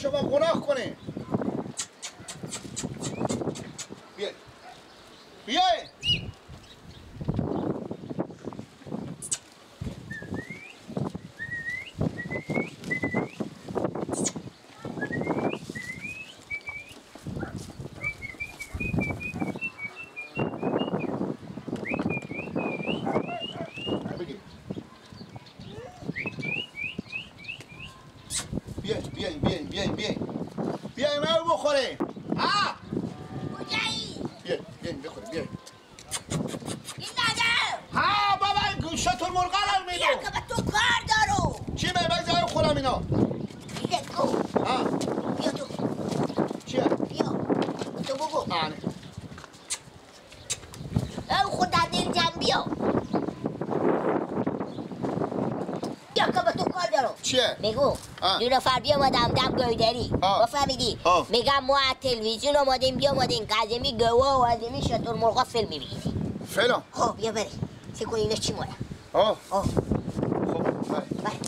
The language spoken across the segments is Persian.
شما گناه کنه. بیای بیای. بیای منو بخوره. ها کجایی؟ بیای بخوره. بیای این نده. ها بابا این شتر مرغا رو میدو. بیا که به تو کار دارو. چی بگذارم خورم اینا؟ بیده کو. ها بیا تو. چیه؟ بیا تو بگو. آنه او خود دیر جمع بیا. بیا که به تو کار دارو. چیه؟ بگو دو نفر بیامدم دم گویدری بفهمیدی؟ میگم ما از تلویزیون آمدیم بیامدیم که از امی گواه و از امی شتر مرغا فیلم میبینیم. فیلم؟ بیا بره فکر کن اینا چی ماله. خب بله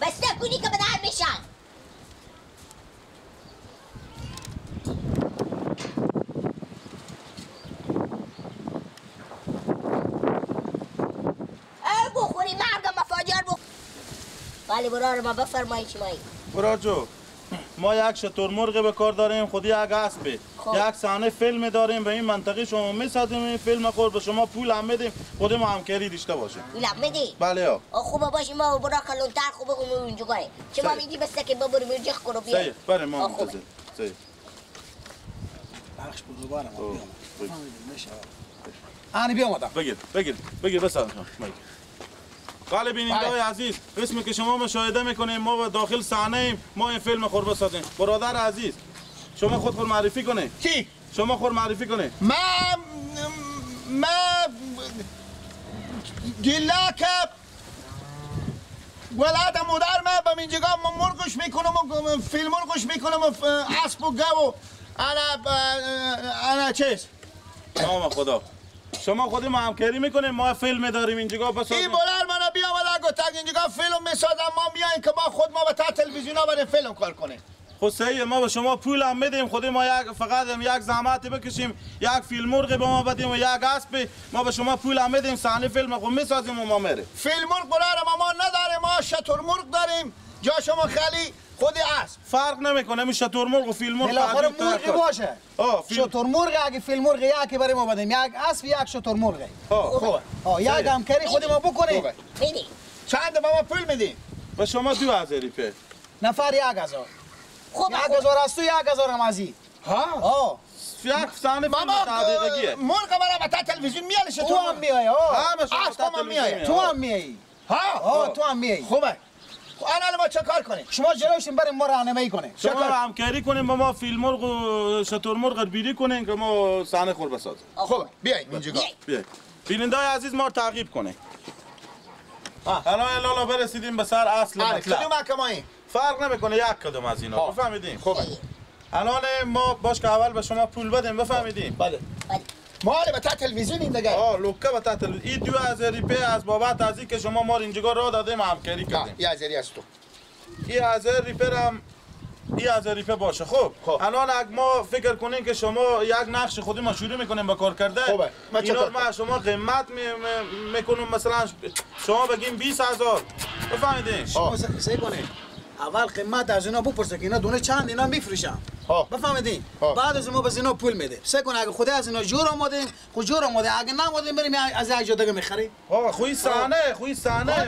بس نکنی که به در میشن. بخوری مردم مفاجر بخور. بله برار ما بفرمایی چی مایی؟ برار جو ما یک شتر مرغ به کار داریم خودی یک اسبه یک صحنه فیلم داریم به این منطقه شما میسازیم این فیلم خود به شما پول هم میدیم خودی ما همکاری داشته باشیم. پول هم میدی؟ بله ها. خوبه باشیم ما برا کلونتر خوبه اونجا گاهی شما میگی بسته که ببریم اینجا کنو بیا. صحیح بله ما منتظر. صحیح بخش بزرگوارم بیام. آنی بیامدم. بگیر بس بله بیننده‌های عزیز اسمی که شما مشاهده میکنیم ما به داخل صحنه ایم ما این فیلم خور بسازیم. برادر عزیز شما خود معرفی کنید. کی؟ شما خود معرفی کنید. من گله که ولد مادر من به اینجا مرغش میکنم و فیلم مرغش میکنم و اسب و گو و انا چیز نام خدا شما خودی ما همکاری میکنیم ما فیلم داریم اینجا بسازیم. این بولر منو بیامد گفتن اینجا فیلم میسازم ما میاییم که ما خود ما به تا تلویزیون ها بریم فیلم کار کنیم. خب صحیحه ما به شما پول هم میدیم خودی ما فقط یک زحمتی بکشیم یک فیلم مرغ به ما بدیم و یک اسب ما به شما پول هم میدیم صحنه فیلم خود میسازیم و ما میریم. فیلم مرغ بولر ما نداریم ما شتر مرغ داریم جا شما خیلی خودی اسب فرق نمیکنه می شتر مرغ و فیلم مرغ بالاخره مرغی باشه. شتر مرغ اگه فیلم مرغ یکی برای ما بدیم یک اسب یک شتر مرغ. خوبه. یک همکاری خود ما بکنیم. میدی. چند ما پول میدیم؟ به شما 2000 روپیه. نفر 1000. خوب 1000 است و 1000 هم از این. ها یک صحنه فیلم دقیقیه. مرغ برای تا تلویزیون میاد شتر تو هم میای اسب هم میای. تو هم میای. تو هم میای. خوبه. الان ما چه کار کنیم؟ شما جلوشیم بریم ما راهنمایی کنیم. شما همکاری کنیم با ما فیلم مرغ و شتر مرغ رو بیری کنیم که ما صحنه خور بسازیم. خوبه بیاین اینجا. بیاین. بیننده‌های عزیز ما تعقیب کنید. الان لالا برسیدیم به سر اصل مطلب. کدوم کمایی؟ فرق نمیکنه یک کدوم از اینا بفهمیدین؟ خوبه. الان ما باش که اول به شما پول بدیم بفهمیدین؟ بله. ما به تا تلویزیون این دیگه. لوکه به تا تلویزیون. این 2000 روپیه از بابت از اینکه شما ما اینجا راه دادیم همکاری کردیم. 1000 است تو. 1000 روپیه هم 1000 روپیه باشه. خب الان اگه ما فکر کنیم که شما یک نقش خودی ما شروع میکنیم به کار کرده اینا ما شما قیمت میکنیم مثلا شما بگیم 20000 بفهمیدین؟ شما سه کنید اول قیمت از اینا بپرسه که اینا دونه چند اینا میفروشن بفهمیدین بعد از ما به اینا پول میده سه کن اگه خود از اینا جور آمدیم خود جور آمده اگه نمودیم بریم از یک جا دیگه میخریم خوی صحنه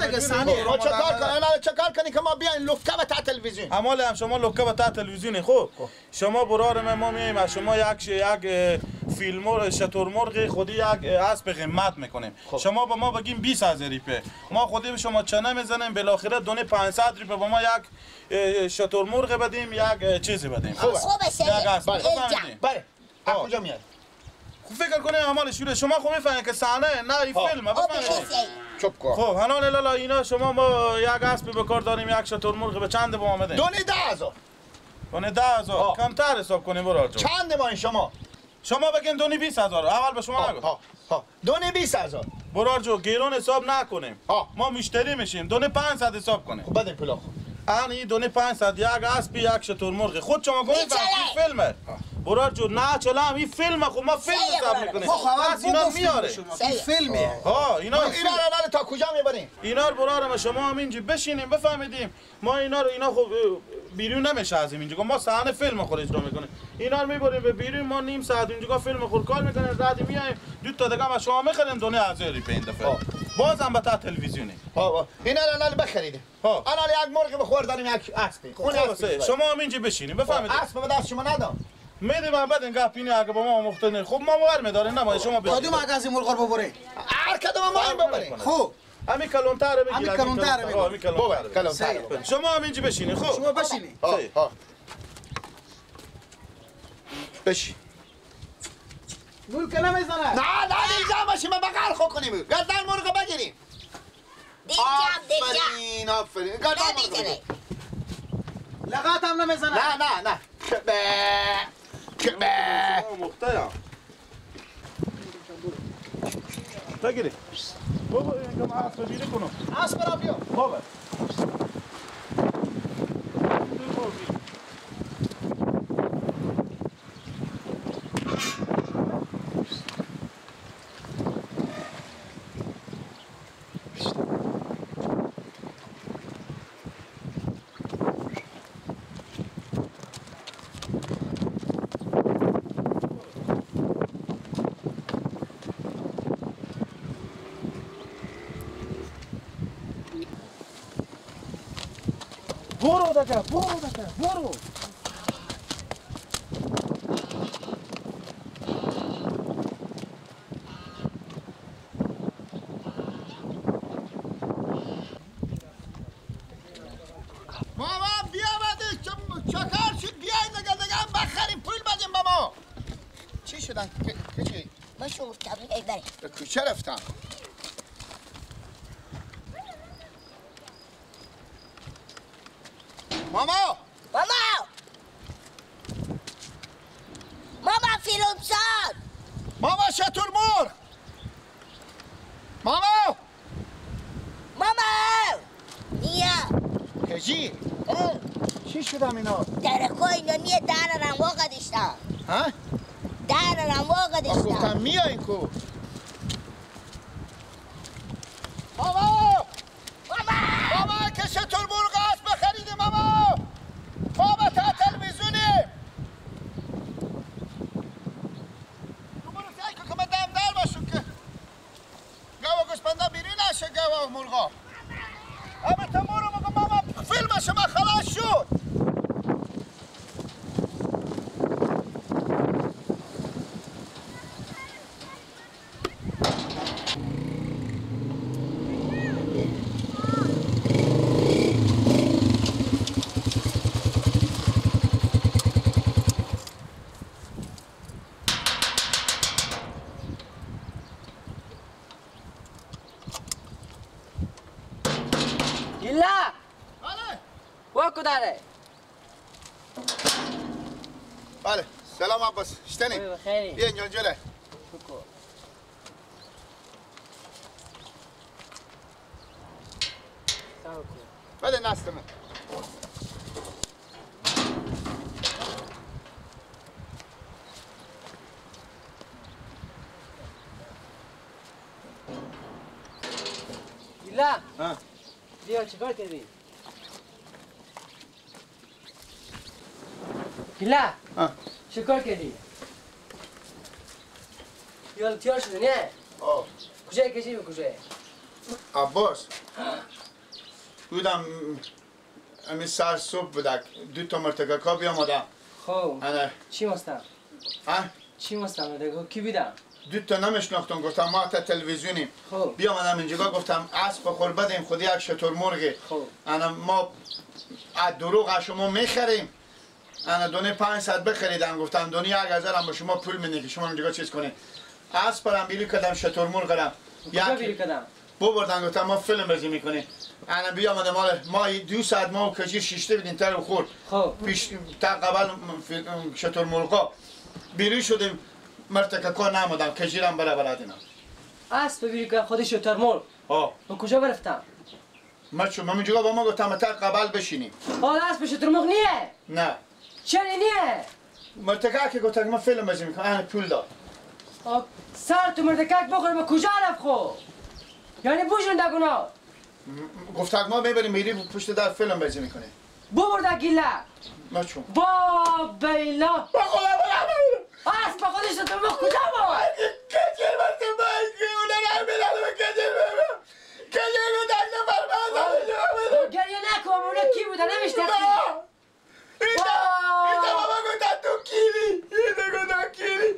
دیگه صحنه ما چکار کنی که ما بیاین لوکه به تا تلویزیون اما هم شما لوکه به تا تلویزیون خب شما برار ما میایم از شما یک فیلم شتر مرغ خودی یک اسب قیمت میکنیم شما به ما بگیم 20000 روپیه ما خودی به شما چنه میزنیم بالاخره دونه 500 روپیه به ما یک شتر مرغ بدیم یک چیزی بدیم خوبه بله کجا میاد فکر کنید اعمال شروع شما خب میفهمید که صحنه نه این فیلمه بفهمید چوب کن خب الان لالا اینا شما ما یک اسب به کار داریم یک شتر مرغ به چند به ما بدیم دونه 10000 دونه 10000 کمتر حساب کنیم برار جان چند ما این شما بگین دونه 20000 اول به شما نگو دونه 20000 برار جو گیرون حساب نکنیم ما مشتری میشیم دونه 500 حساب کنیم خب بده پولا این دونه 500 یک اسب یک شتر مرغ خود شما گفتید این فیلمه برار جو نه چلا این فیلم خب ما فیلم حساب میکنیم خب اینا میاره این فیلمه ها اینا رو تا کجا میبریم اینا رو برار ما شما هم اینجا بشینیم بفهمیدیم ما اینا خب بیرون نمیشه از اینجا ما صحنه فیلم خود اجرا میکنیم اینا رو میبریم به بیرون ما نیم ساعت اینجا فیلم خود کار میکنیم بعد میایم دو تا دیگه ما شما میخریم دونه 1000 روپیه این دفعه بازم به تا تلویزیونی اینا رو الان بخرید الان یک مرغ بخور داریم یک اسب شما هم اینجا بشینیم بفهمیدید اسب به دست شما ندام میدیم بعد اینگاه پینی اگه با ما مختنه خب ما باور میداریم نه شما بشین کدوم از این مرغ رو ببرین هر کدوم ما ببرین خب همین کلونتر بگیر همین کلونتر شما هم اینجا بشینید خب شما بشینید بشین گول که نمیزنه نه اینجا باشیم بغل خو کنیم گردن مرغ بگیریم آفرین گردن مرغ بگیریم لغت هم نمیزنه نه مختیا بگیری بابا اینجا ما اسب بیری کنم اسب را بیا بابا برو ماما بیا بعدش چکار شد بیاین دیگه بخریم پول بدیم به ما چی شدن؟ چی؟ ما شما تبلیغ بریم به کوچه رفتم ماما فیلم ساز ماما شتر مرغ ماما نیا کجی چی شدم اینا درکو اینا نیه در رنوا قدشتن ها در رنوا قدشتن گفتم میایین کو ماما که شتر مرغ است بخریدیم ماما بابا تا تلویزیونی تو برو سعی کن که من دمدار باشم که گاوا گوسپنده بیرون نشه گاوا مرغا اما تا مرو مگه ماما فیلم شما خلاص شد داره بله سلام عباس شتنی بخیری بیا اینجا جله بله نستمه ایلا بیا چیکار کردی؟ ایلا چیکار کردی؟ یال تیار شده نه؟ کجای کشی به کجای؟ عباس بودم امی سر صبح بودک دو تا مرتگکا بیامدم خب انا چی مستم؟ چی مستم مرتگکا کی بیدم؟ دو تا نمیشناختم گفتم ما تا تلویزیونیم خب بیامدم اینجا گفتم اسب بخور بدیم خودی یک شتر مرغی خب انا ما از دروغ از شما میخریم انا دونه 500 بخریدم گفتم دونه 1000 هم به شما پول میدیم که شما اینجا چیز کنید اسب برام بیلی کردم شتر مرغ کردم کجا بیلی کردم؟ بردن گفتم ما فیلم بازی میکنیم انا بیامده ما 2 ساعت ما کجی شیشته بدیم تر خورد خب پیش تا قبل شتر مرغا بیری شدیم مرتککا نمودم کجیرم بلا دینا اسب بیلی کردم خودی شتر مرغ ها من کجا برفتم؟ مچو من اینجا با ما گفتم تا قبل بشینیم حالا اسب شترمرغ نیه؟ نه چرا نیه؟ مرتکه که گفتم من فیلم بازی میکنم اهل پول داد سر تو مرتکک بخور به کجا رفت خو؟ یعنی بوشون دگونا گفتم ما میبریم میری پشت در فیلم بازی میکنه ببرده گیله مچو با بیلا با خدا اسب خودش شترمرغ کجا با؟ کجر بسته باید که اونه نمیدن و کجر ببین کجر رو دست فرمازم گریه نکن اونه کی بوده نمیشناختی اینجا بابا گفتن تو کیلی اینجا گفتن کیلی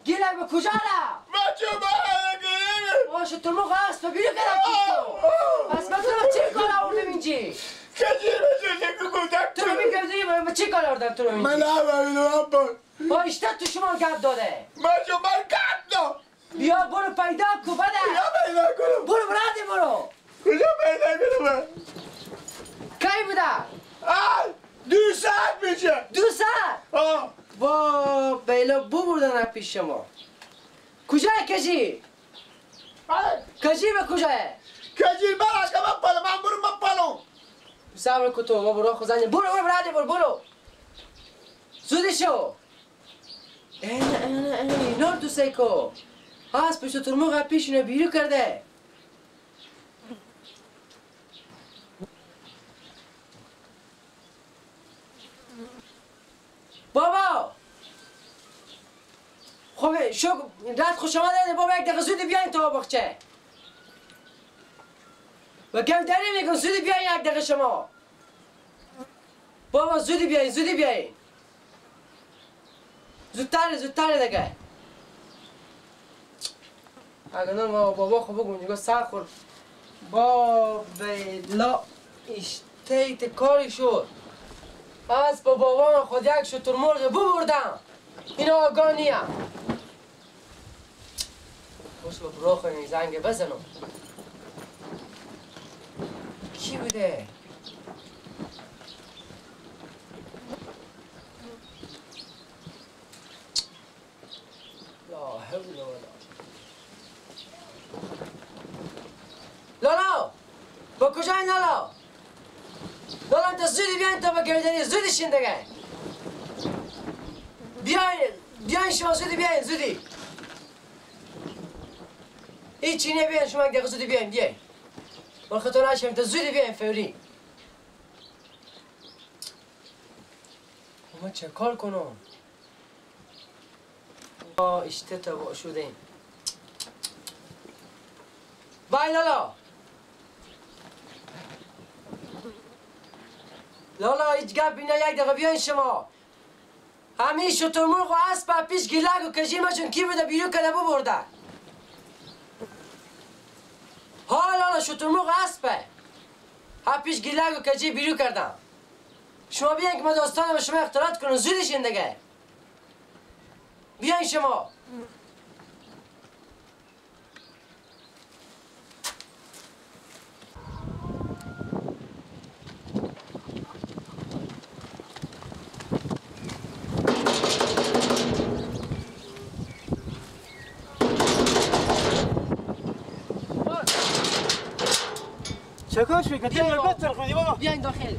گیلک به کجا رفت؟ بچه با شترمرغ اسب بیرو کردم کشتو اسب تو رو چی کار آوردم اینجی؟ کجر بسته که گفتن تو رو میگردی به چی کار آوردم تو رو اینجی؟ من نمیدونم ابا با اشتت تو شما گپ داده بچه من گپ داد بیا برو پیدا کو بده کجا پیدا کنم برو برادی برو کجا پیدا کنم کی بوده؟ دو ساعت میشه دو ساعت؟ با بیلا بردن پیش شما کجای کجی؟ کجی به کجای؟ کجی برا که من پلو من برو من پلو صبر کتو ما برو خوزنی برو برادی برو زودی شو اینا دو سیکو اسب شترمرغ پیشونه بیرو کرده بابا خب شو رد خوش آمده بابا یک دقیقه زودی بیاین تا باغچه و گودری میگم زودی بیاین یک دقیقه شما بابا زودی بیاین زودتره دیگه اگه نه بابا خب بگو نگاه سر خور با بیلا اشتیت کاری شد از با بابا خود یک شترمرغ ببردم این آگاه نیم باش با برا خواهیم زنگ بزنم کی بوده؟ لالا با کجا این لالا؟ لالا انت زودی بیاین تا با گردنی زودی شین دیگه بیاین شما زودی هیچی نه بیاین شما یک دقیقه زودی بیاین برخطور نشیم تا زودی بیاین فوری ما چه کار کنم؟ اشتتا با شدیم بای لالا هیچ گپ اینا یک دقیقه بیاین شما همین شترمرغ و اسب پیش گیلک و کجیمشون کی بوده بیرو کرده ببرده ها لالا شترمرغ و اسبه پیش گیلک و کجی بیرو کردم شما بیاین که ما داستان به شما اختلاط کنم زودشین دیگه بیاین شما چکاش میکنی؟ بابا بیاین داخل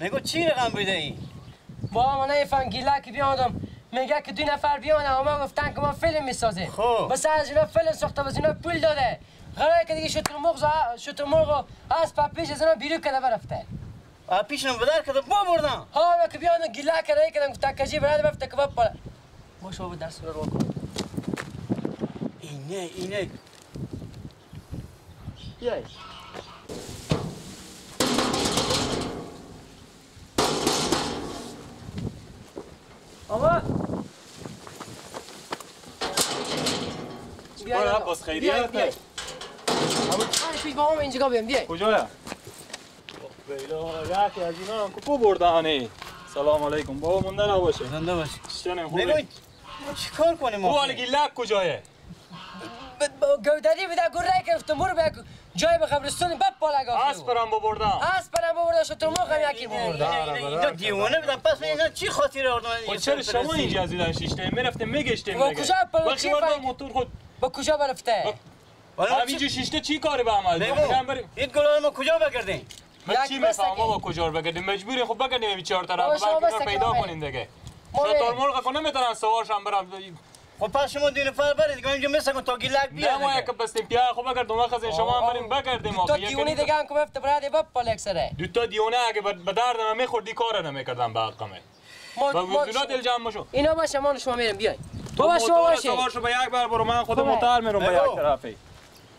میگو چی رقم بده ای؟ با ما نمیفهم گیلک بیادم میگه که 2 نفر بیانه و ما گفتن که ما فیلم میسازیم خب بس از اینا فیلم ساخته بس اینا پول داده قراره که دیگه شترمرغ و اسب پیش از اینا بیرو کرده برفته پیشم بدر کرده بردم ها که بیانه گیلک کرده کردن گفتن کجی برده بفته که بپاله ما شما به دست رو کن اینه بیایی آقا بیای عباس خیریت بیای پیش با هم اینجا بیام بیای کجایا؟ بیلا یکی از اینا هم کپو بردهانه سلام علیکم بابا مونده نباشه زنده باش چنین خوبی؟ میگوی چی کار کنیم او حال گیلک کجایه؟ گودری بده گره گرفتم برو به جای به قبرستون بپاله گفت اسپرم ببردم اسپرم ببرده شترمرغ هم یکی ببرده اینا دیوانه بودن پس اینا چی خاطر آوردن چرا شما اینجا از این شیشته میرفتیم میگشتیم با کجا وقتی وارد موتور خود با کجا برفته همینجا شیشته چی کاری به عمل بریم این گلان ما کجا بگردیم من چی میفهمم با کجا بگردیم مجبوریم خب بگردیم این چهار طرف بعد پیدا کنین دیگه شترمرغ کو نمیتونن سوارشم برم خب پس شما دو نفر برید دیگه اینجا مثلا تا گیلک بیاد نه ما یک بستیم پیا خب اگر دو مخزن شما هم بریم بگردیم تو دیونی دیگه هم که بفته برادی بپاله اکسره دو تا دیونه اگه به دردم میخوردی کار نمیکردم به حقمه با وزنات الجام مشو اینا باشه ما شما میریم بیاین بابا شما باشه سوار شو به یک بار برو من خودم موتور میرم به یک طرفی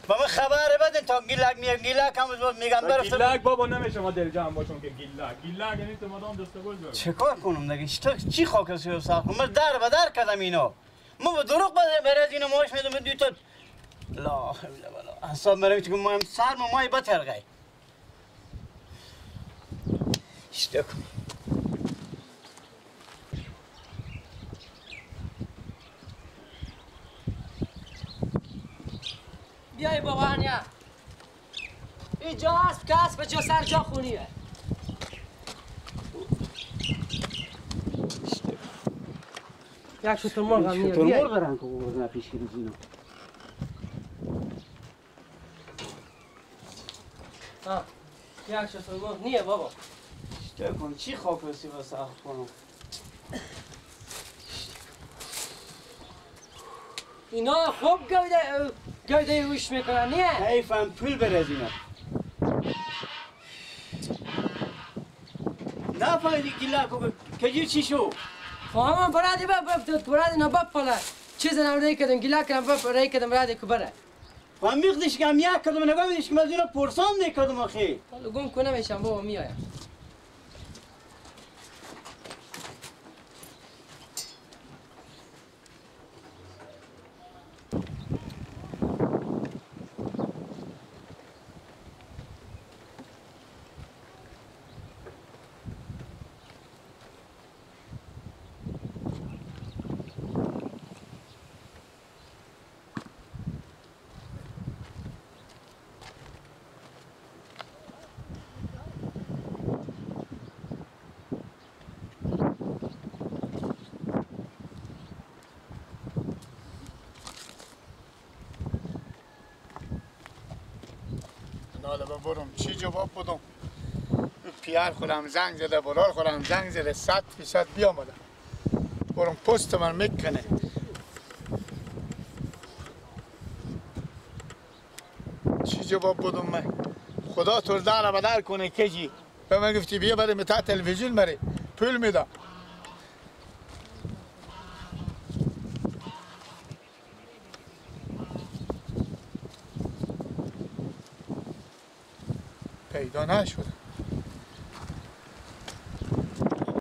بابا خبر بدین تا گیلک میگم گیلک هم میگم برفته گیلک بابا نمیشه ما دلجام باشم که گیلک یعنی تو مدام دستگل برم چه کار کنم دیگه چی خاکسی ساخت من در به در کردم اینا ما به دروغ برای اینو ماش میدم دو تا لا حول ولا حساب مرا که ما هم سر ما بترغی اشتاق بیای بابا هنیا اینجا هست که هست به جا سر جا خونیه یک شترمرغ هم میره بیای شترمرغ رنگ کو بزنه پیش گیرینو یک شترمرغ نیه بابا اشتاق کن چی خاکسی واسه کنم اینا خوب گوده روش میکنن نیه حیفم پول بره از اینا نه فایدی گیلک کجی چی شو فهمم برادی برادی نه بپاله چیز نم کردم گیلا کردم کردم برادی که بره و میخدیش که هم یک کردم نگاه میدیش که من از اینا پرسان نکردم آخی حالا گم کنه میشم بابا میایم حالا برم چی جواب بدم پیار خودم زنگ زده برار خودم زنگ زده 100% بیامدم برم پست من میکنه چی جواب بدم من خدا تو دار بدر کنه کجی به من گفتی بیا بریم تا تلویزیون بری پول میدم پیدا نشد